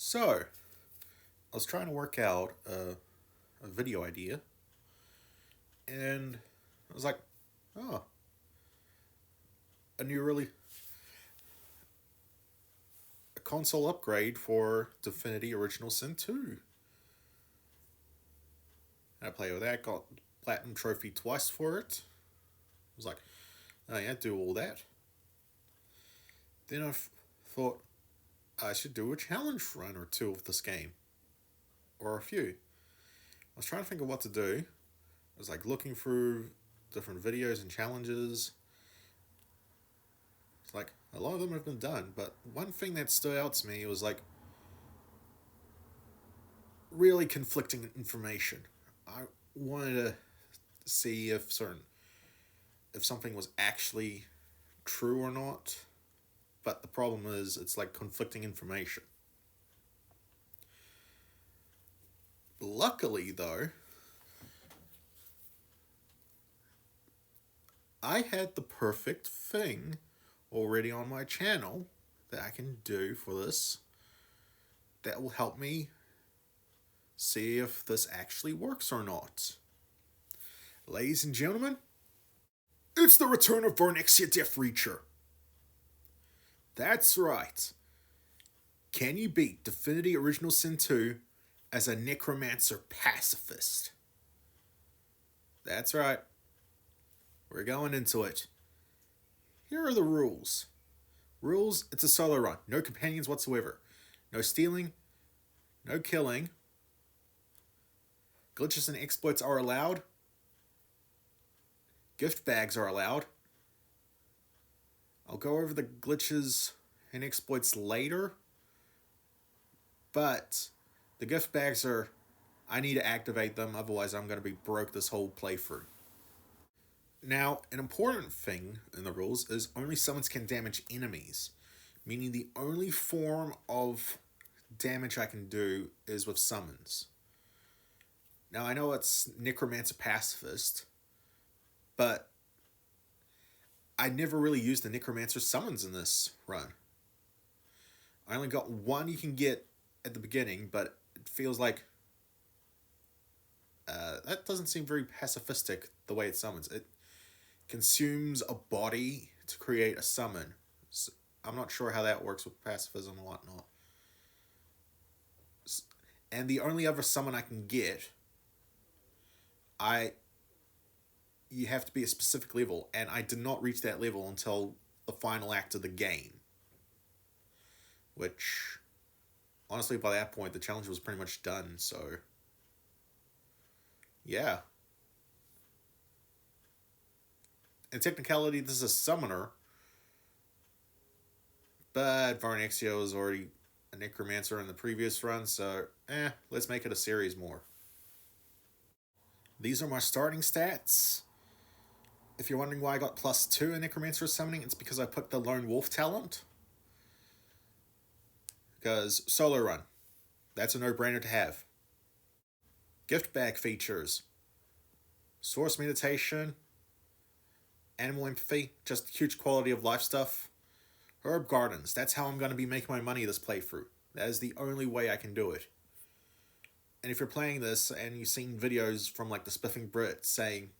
So, I was trying to work out a video idea, and I was like, oh, a new really a console upgrade for Divinity Original Sin 2. And I played with that, got Platinum Trophy twice for it. I was like, oh yeah, do all that. Then I thought I should do a challenge run or two of this game, or a few. I was trying to think of what to do. I was like looking through different videos and challenges. It's like a lot of them have been done, but one thing that stood out to me was like really conflicting information. I wanted to see if something was actually true or not, but the problem is it's like conflicting information. Luckily though, I had the perfect thing already on my channel that I can do for this that will help me see if this actually works or not. Ladies and gentlemen, it's the return of Varnexia Death Reacher. That's right. Can you beat Divinity Original Sin 2 as a Necromancer Pacifist? That's right. We're going into it. Here are the rules. Rules, it's a solo run. No companions whatsoever. No stealing. No killing. Glitches and exploits are allowed. Gift bags are allowed. I'll go over the glitches and exploits later. But the gift bags I need to activate them, otherwise I'm going to be broke this whole playthrough. Now, an important thing in the rules is only summons can damage enemies, meaning the only form of damage I can do is with summons. Now, I know it's Necromancer Pacifist, but I never really used the Necromancer summons in this run. I only got one you can get at the beginning, but it feels like that doesn't seem very pacifistic the way it summons. It consumes a body to create a summon. So I'm not sure how that works with pacifism and whatnot. And the only other summon I can get, you have to be a specific level, and I did not reach that level until the final act of the game. Which, honestly, by that point, the challenge was pretty much done, so yeah. In technicality, this is a summoner, but Varnexia was already a Necromancer in the previous run, so let's make it a series more. These are my starting stats. If you're wondering why I got +2 in Necromancer summoning, it's because I picked the Lone Wolf talent. Because solo run, that's a no-brainer to have. Gift bag features. Source meditation. Animal empathy, just huge quality of life stuff. Herb gardens, that's how I'm going to be making my money this playthrough. That is the only way I can do it. And if you're playing this and you've seen videos from like the Spiffing Brit saying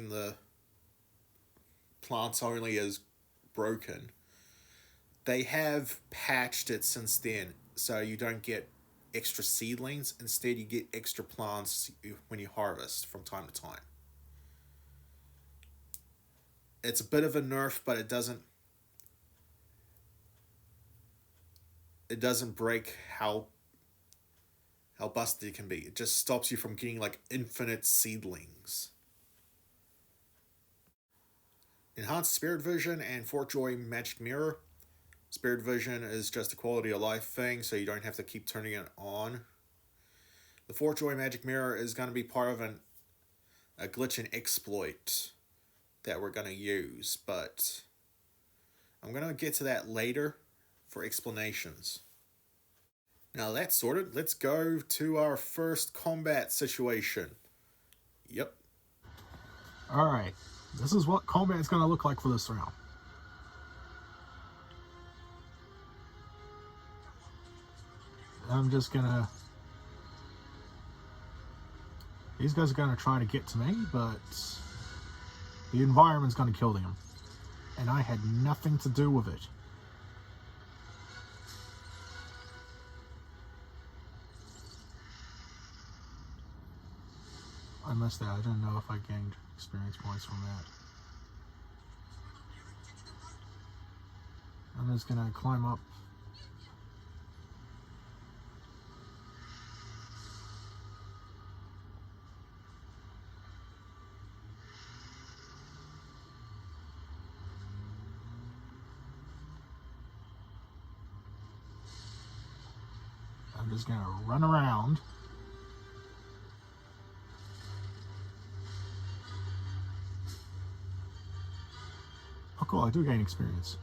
the plants only is broken, they have patched it since then, so you don't get extra seedlings. Instead, you get extra plants when you harvest from time to time. It's a bit of a nerf, but it doesn't break how busted it can be. It just stops you from getting like infinite seedlings. Enhanced Spirit Vision and Fort Joy Magic Mirror. Spirit Vision is just a quality of life thing, so you don't have to keep turning it on. The Fort Joy Magic Mirror is going to be part of a glitch and exploit that we're going to use, but I'm going to get to that later for explanations. Now that's sorted, let's go to our first combat situation. Yep. Alright, this is what combat is going to look like for this round. I'm just gonna... These guys are gonna try to get to me, but the environment's gonna kill them. And I had nothing to do with it. I missed that. I didn't know if I gained experience points from that. I'm just gonna climb up. I'm just gonna run around. Oh cool, I do gain experience.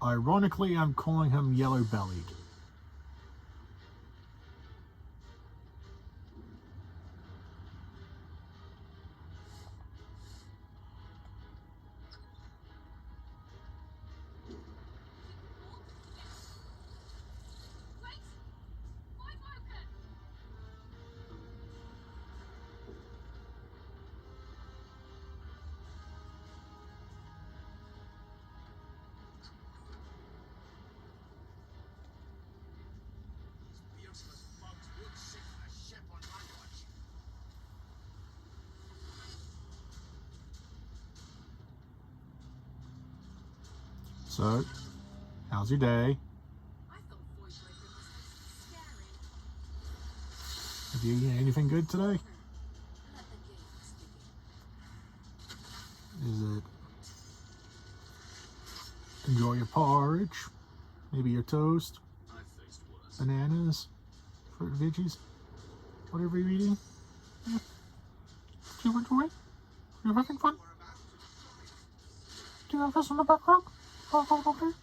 Ironically, I'm calling him yellow-bellied. So, how's your day? Have you eaten anything good today? Is it enjoy your porridge? Maybe your toast? Bananas? Fruit and veggies? Whatever you're eating? Yeah. Do you enjoy it? You're having fun? Do you have this in the background? Oh, okay.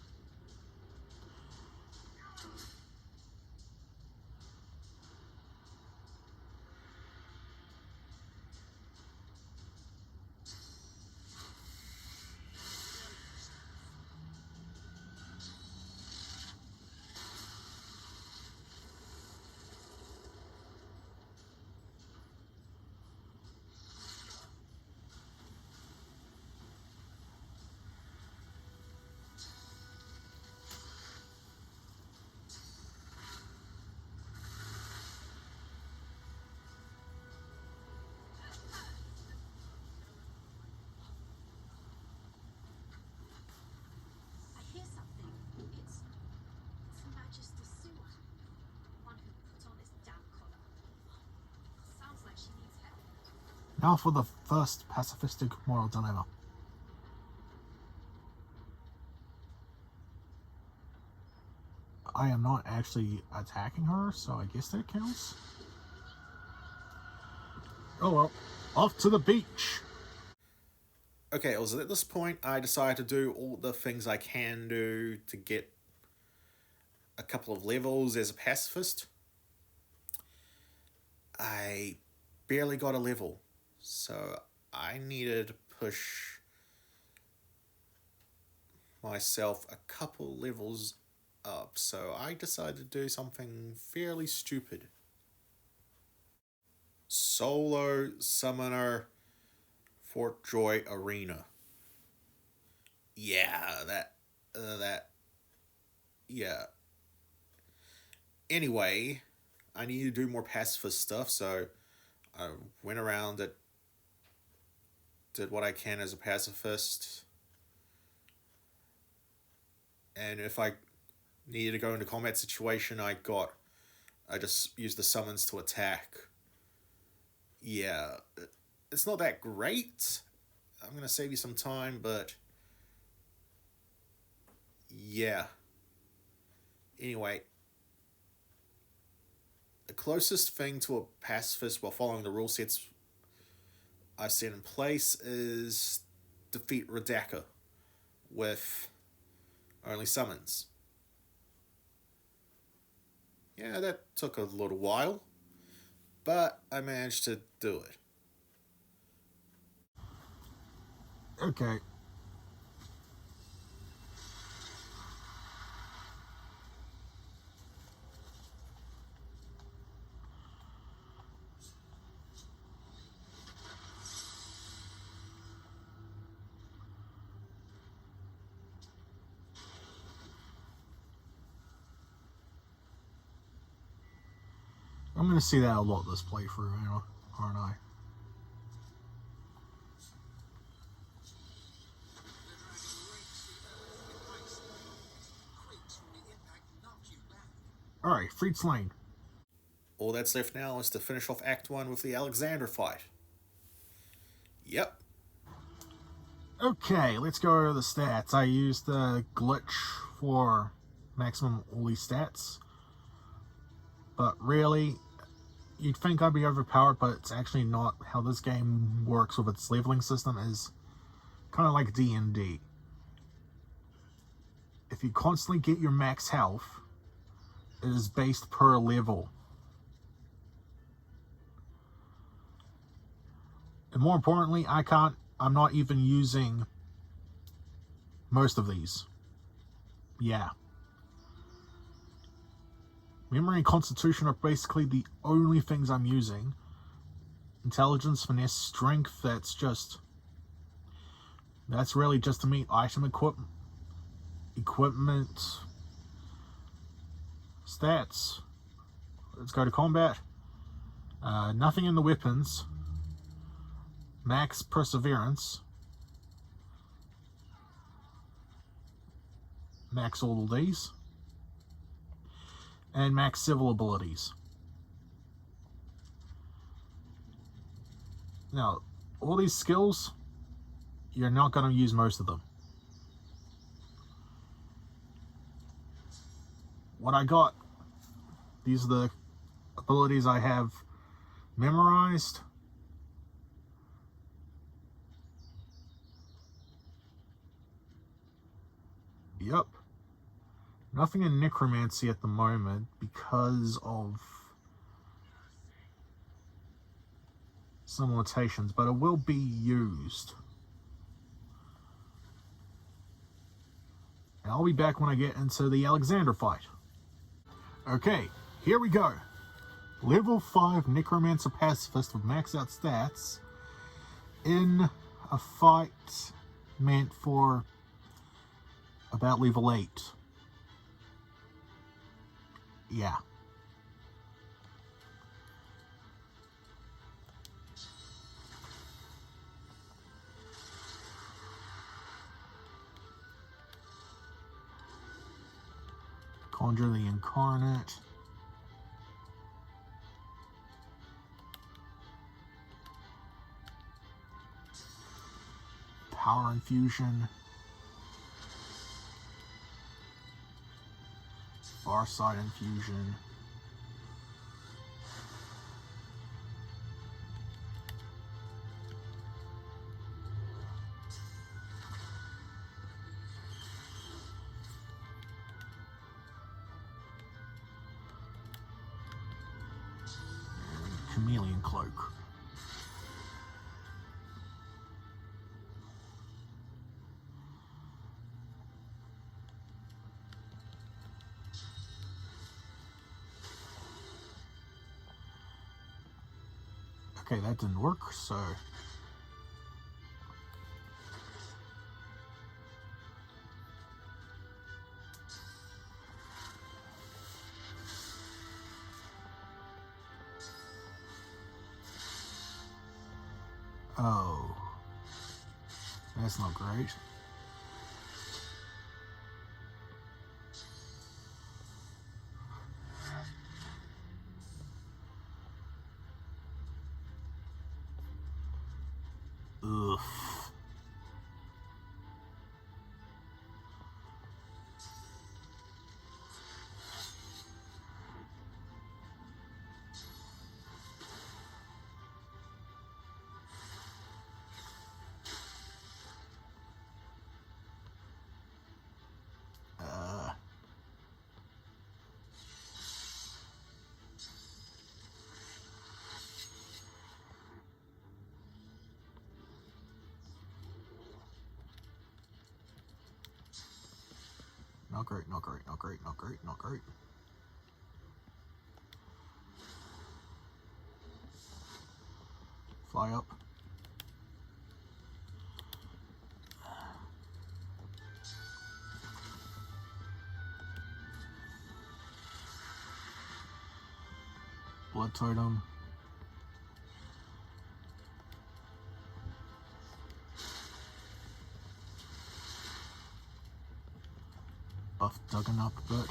Now for the first pacifistic moral dilemma. I am not actually attacking her, so I guess that counts. Oh well, off to the beach. Okay, it was at this point I decided to do all the things I can do to get a couple of levels as a pacifist. I barely got a level, so I needed to push myself a couple levels up, so I decided to do something fairly stupid. Solo Summoner Fort Joy Arena. Yeah, yeah. Anyway, I need to do more pacifist stuff, so I went around it, did what I can as a pacifist, and if I needed to go into combat situation, I just used the summons to attack. Yeah, it's not that great. I'm gonna save you some time, but yeah. Anyway, The closest thing to a pacifist while following the rule sets I've seen in place is defeat Redaka with only summons. Yeah, that took a little while, but I managed to do it. Okay. I'm going to see that a lot this playthrough, aren't I? Alright, freed slain. All that's left now is to finish off Act 1 with the Alexander fight. Yep. Okay, let's go over the stats. I used the glitch for maximum all these stats. But really, you'd think I'd be overpowered, but it's actually not. How this game works with its leveling system is kind of like D&D. If you constantly get your max health, it is based per level. And more importantly, I'm not even using most of these. Yeah. Memory and Constitution are basically the only things I'm using. Intelligence, Finesse, Strength, that's really just to meet item equipment stats. Let's go to combat. Nothing in the weapons. Max Perseverance. Max all of these. And max civil abilities. Now, all these skills, you're not going to use most of them. What I got, these are the abilities I have memorized. Yep. Nothing in Necromancy at the moment because of some limitations, but it will be used. And I'll be back when I get into the Alexander fight. Okay, here we go. Level 5 Necromancer Pacifist with maxed out stats in a fight meant for about level 8. Yeah. Conjure the Incarnate. Power Infusion. Farsight Infusion. Chameleon Cloak. Okay, that didn't work, so... Oh. That's not great. Ugh. not great, not great, not great, not great, not great. Fly up. Blood totem. Buff Duggan up a bit.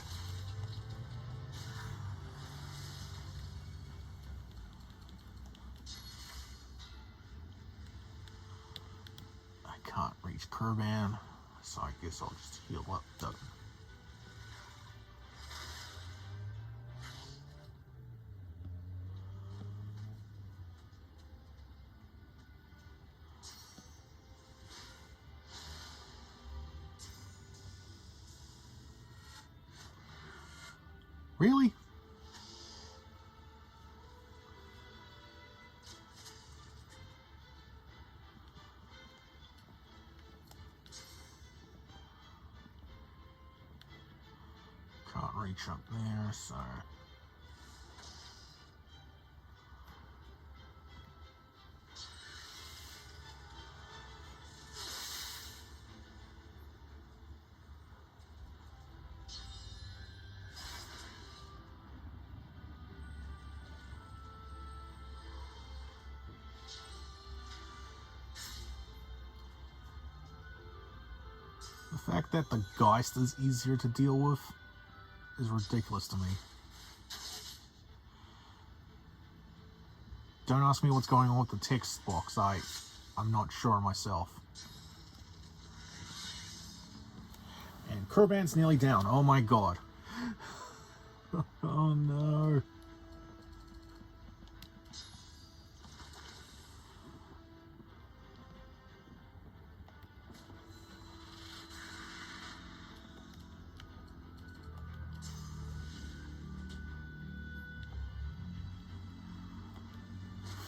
I can't reach Kurban, so I guess I'll just heal up Duggan. Really? Can't reach up there, so... The fact that the Geist is easier to deal with is ridiculous to me. Don't ask me what's going on with the text box, I'm not sure myself. And Kurban's nearly down, oh my god. Oh no.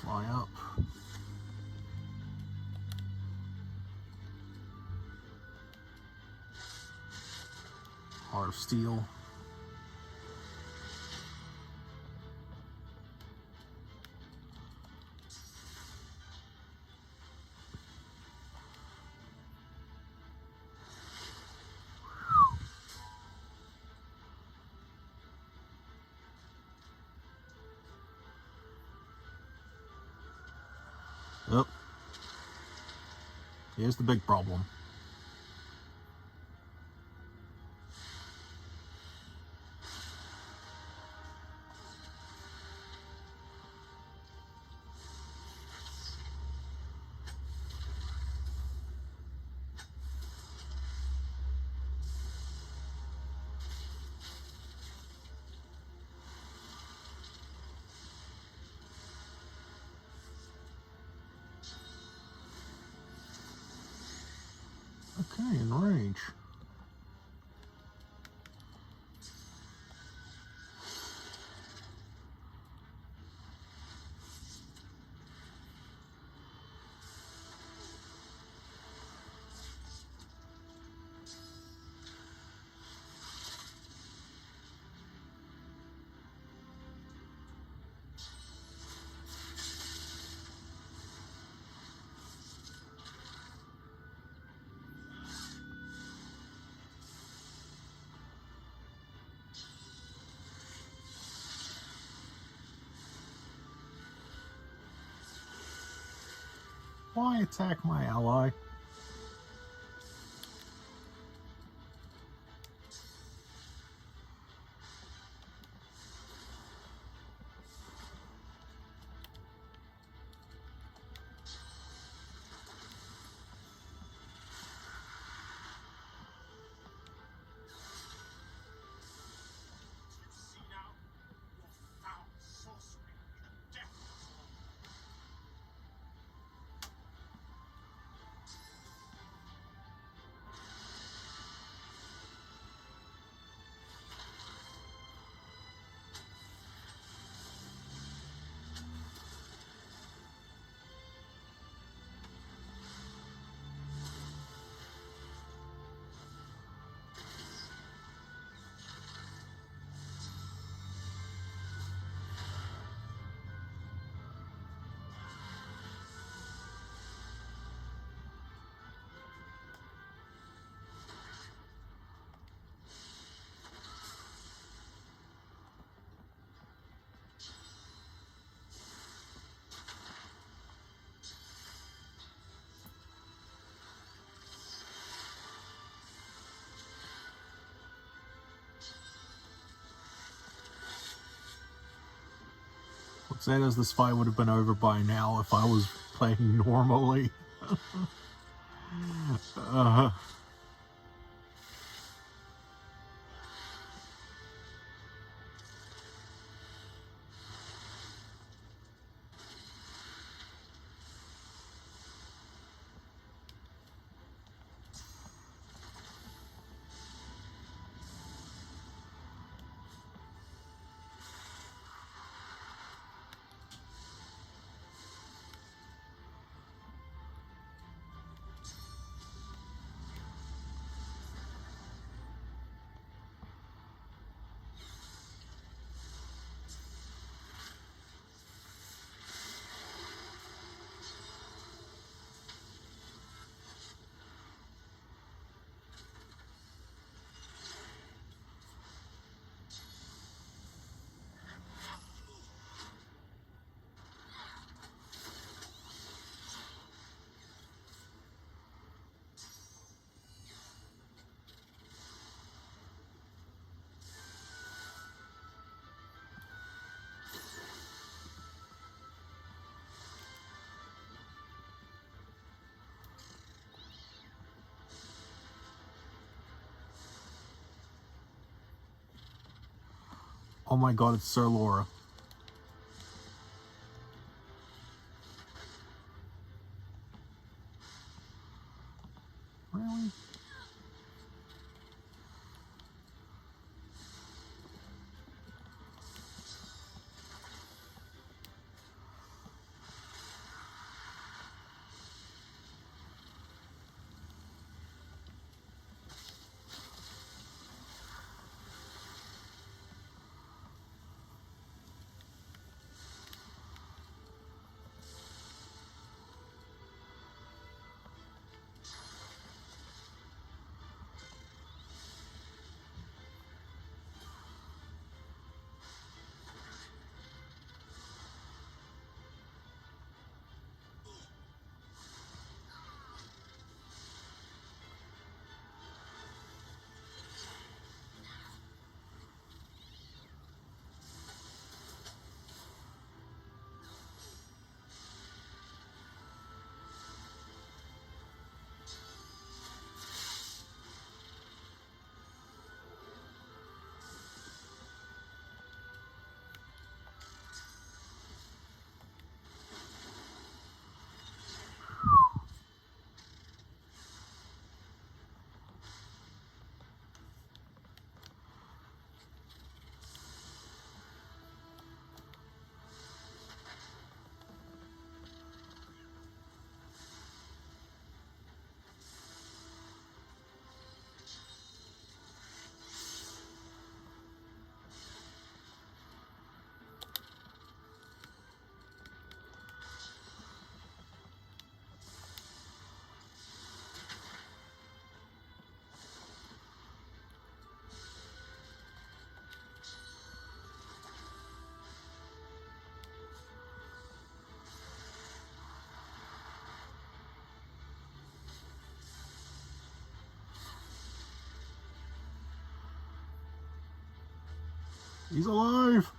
Fly up. Heart of Steel. Yep. Here's the big problem. Okay, in range. Why attack my ally? Sad as this fight would have been over by now if I was playing normally. Oh my god, it's Sir Laura. Really? He's alive!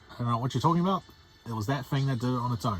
I don't know what you're talking about. It was that thing that did it on its own.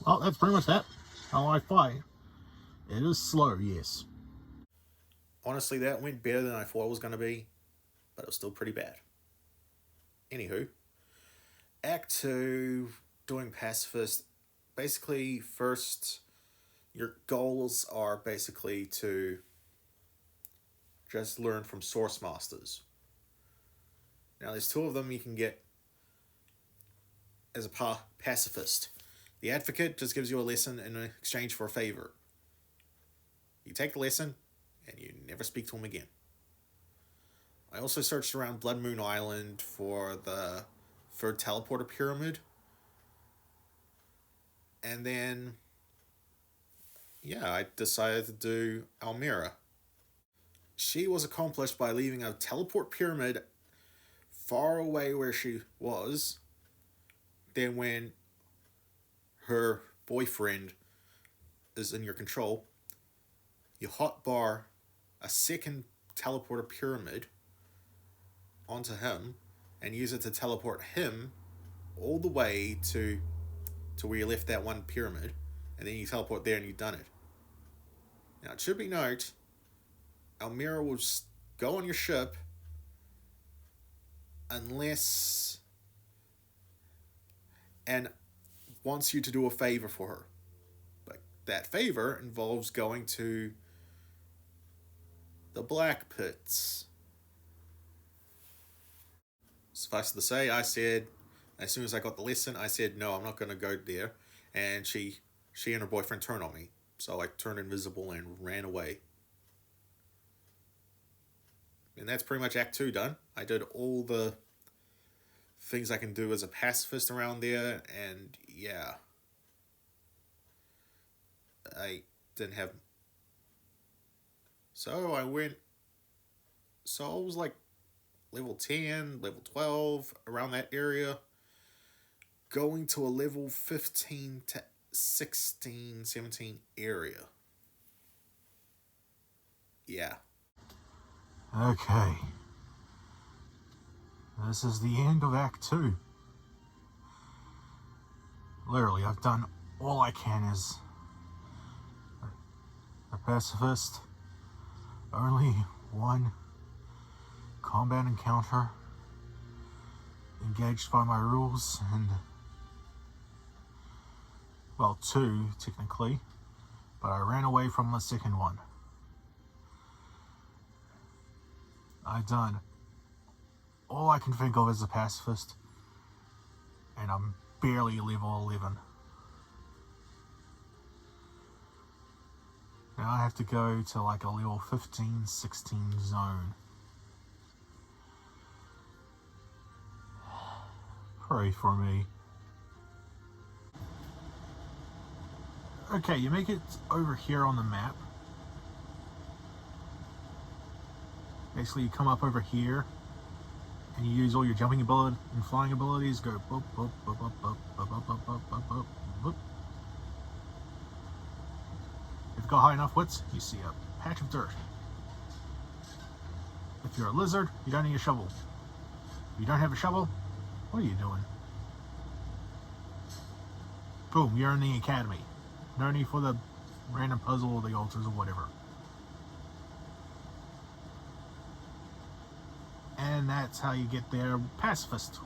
Well, that's pretty much that. How I fight. It is slow, yes. Honestly, that went better than I thought it was going to be, but it was still pretty bad. Anywho, Act 2, doing Pacifist. Basically, first, your goals are basically to just learn from Source Masters. Now, there's two of them you can get as a pacifist. The Advocate just gives you a lesson in exchange for a favor. You take the lesson, and you never speak to him again. I also searched around Blood Moon Island for the third teleporter pyramid. And then, yeah, I decided to do Almira. She was accomplished by leaving a teleport pyramid far away where she was. Then when her boyfriend is in your control, you hotbar a second teleporter pyramid onto him and use it to teleport him all the way to where you left that one pyramid, and then you teleport there and you've done it. Now, it should be noted, Almira will go on your ship unless and wants you to do a favor for her. But that favor involves going to the Black Pits. Suffice to say, I said, as soon as I got the lesson, I said, no, I'm not going to go there. And she and her boyfriend turned on me. So I turned invisible and ran away. And that's pretty much Act 2 done. I did all the things I can do as a pacifist around there. And yeah, I didn't have... So I was like level 10, level 12, around that area. Going to a level 15 to 16, 17 area. Yeah. Okay. This is the end of Act 2. Literally, I've done all I can as a pacifist. Only one combat encounter engaged by my rules, and well, two technically, but I ran away from the second one. I've done all I can think of as a pacifist, and I'm barely level 11. Now I have to go to like a level 15, 16 zone. Pray for me. Okay, you make it over here on the map. Basically, you come up over here, and you use all your jumping ability and flying abilities. Go boop, boop, boop, boop, boop, boop, boop, boop, boop, boop, boop, boop. If you've got high enough wits, you see a patch of dirt. If you're a lizard, you don't need a shovel. If you don't have a shovel, what are you doing? Boom, you're in the academy. No need for the random puzzle or the altars or whatever. And that's how you get there, pacifist.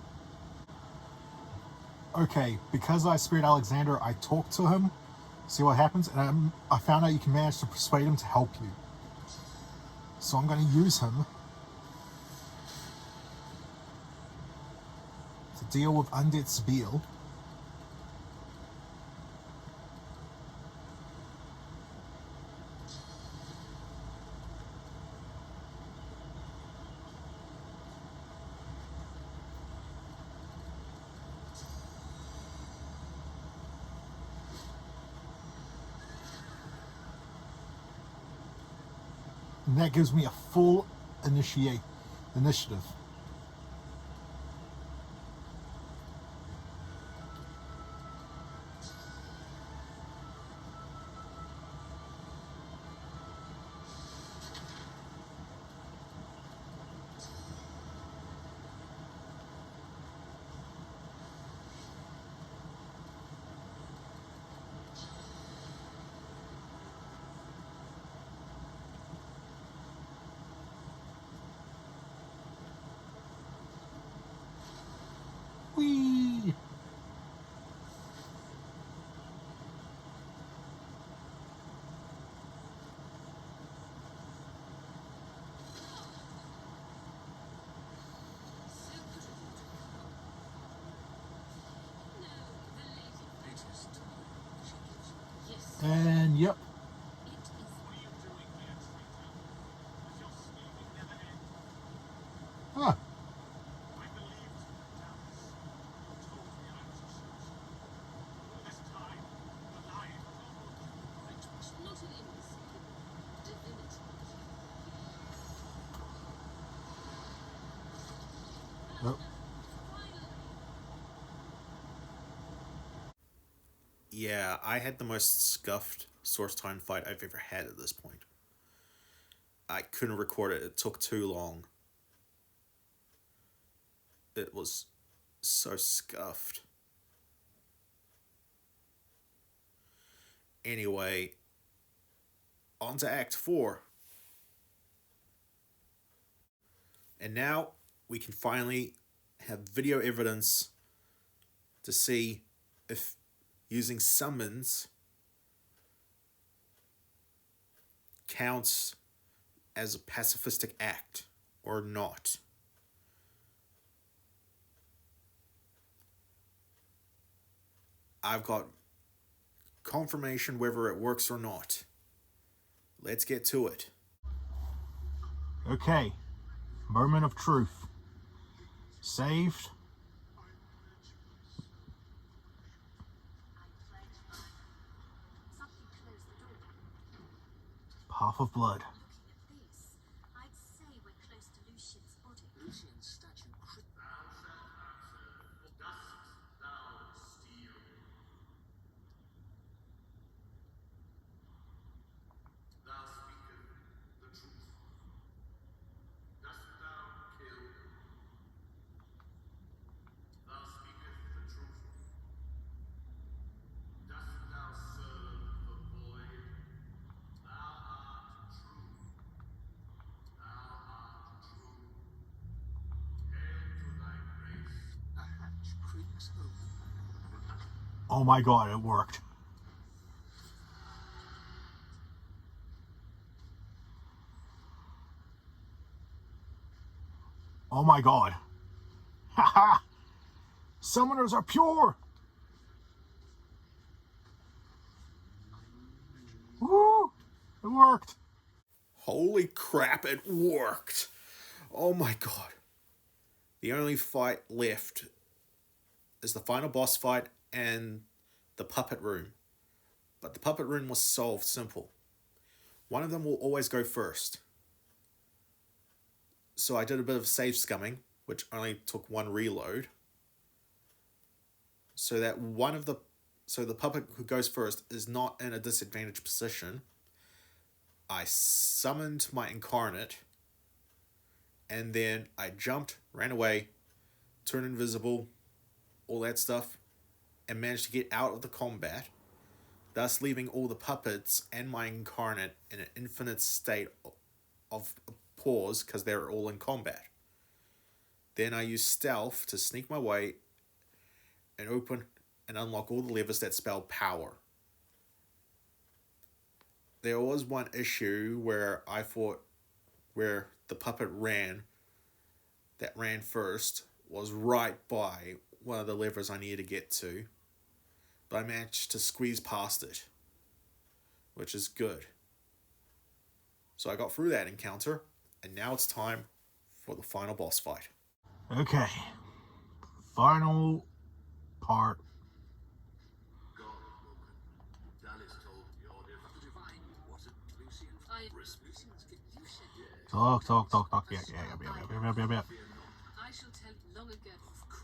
Okay, because I spared Alexander, I talked to him, see what happens, and I found out you can manage to persuade him to help you. So I'm going to use him to deal with Undead Spiel. And that gives me a full initiative. And yep. Huh. Nope. Yeah, I had the most scuffed Source Time fight I've ever had at this point. I couldn't record it, it took too long. It was so scuffed. Anyway, on to Act 4. And now we can finally have video evidence to see if using summons counts as a pacifistic act or not. I've got confirmation whether it works or not. Let's get to it. Okay. Moment of truth. Saved. Path of blood. Oh my god, it worked. Oh my god. Haha! Summoners are pure! Woo! It worked! Holy crap, it worked! Oh my god. The only fight left is the final boss fight and the puppet room. But the puppet room was solved simple. One of them will always go first. So I did a bit of save scumming, which only took one reload. So that the puppet who goes first is not in a disadvantaged position. I summoned my incarnate, and then I jumped, ran away, turned invisible, all that stuff, and managed to get out of the combat, thus leaving all the puppets and my incarnate in an infinite state of pause because they're all in combat. Then I used stealth to sneak my way and open and unlock all the levers that spell power. There was one issue where I thought where the puppet that ran first was right by one of the levers I needed to get to, but I managed to squeeze past it, which is good. So I got through that encounter, and now it's time for the final boss fight. Okay. Final part. Talk. Yeah. I shall tell long ago.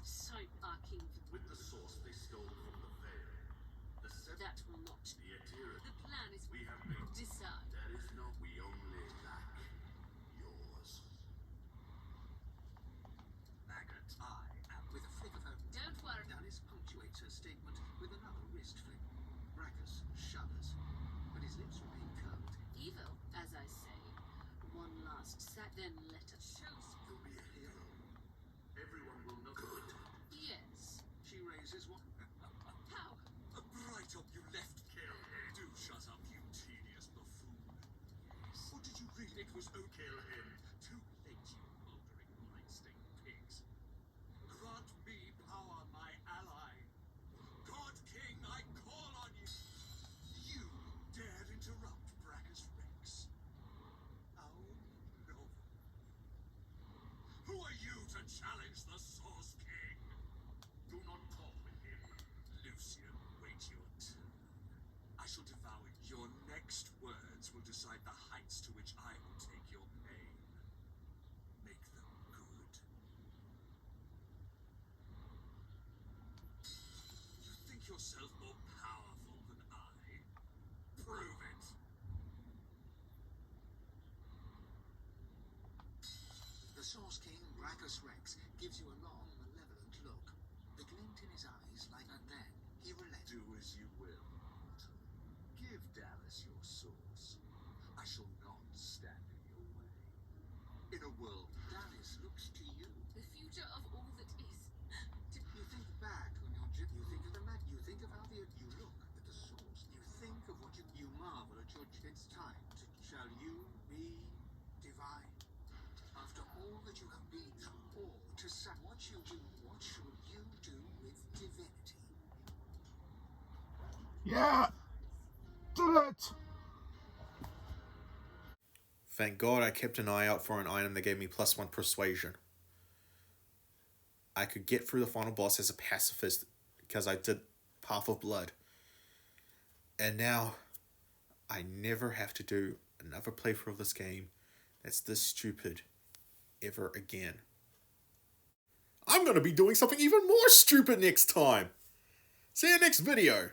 Sign our king. With the source they stole from the veil. That will not. The plan is we have made. Decide. There is no. We only lack yours. Maggot, I am with a flick of her. Don't worry. Dallas punctuates her statement with another wrist flick. Brackus shudders, but his lips remain curled. Evil, as I say. One last sack, then let us show. You'll be a hero. Everyone will know. Good. Yes. She raises one. How? Right up you left. Kill him. Do shut up, you tedious buffoon. Yes. What did you read? It was oh, kill him. Too late, you mouldering, blood-stained pigs. Grant me power, my ally. God King, I call on you. You to challenge the Source King? Do not talk with him. Lucian, wait your turn. I shall devour your next words will decide the heights to which I will take your pain. Make them good. You think yourself more powerful than I? Prove it. The Source King, Brachus Rex, gives you a long, malevolent look. The glint in his eyes like and then he relents. Do as you will. Give Dallas your source. I shall not stand in your way. In a world, Dallas looks to you. The future of all that is. You think back on your trip. You think of the mat. You think of how you look at the source. You think of what you marvel at your. It's time. Shall you be divine? After all that you have been through, all to what you do, what shall you do with divinity? Yeah! Did it! Thank God I kept an eye out for an item that gave me +1 persuasion. I could get through the final boss as a pacifist because I did Path of Blood. And now I never have to do another playthrough of this game that's this stupid ever again. I'm going to be doing something even more stupid next time. See you next video.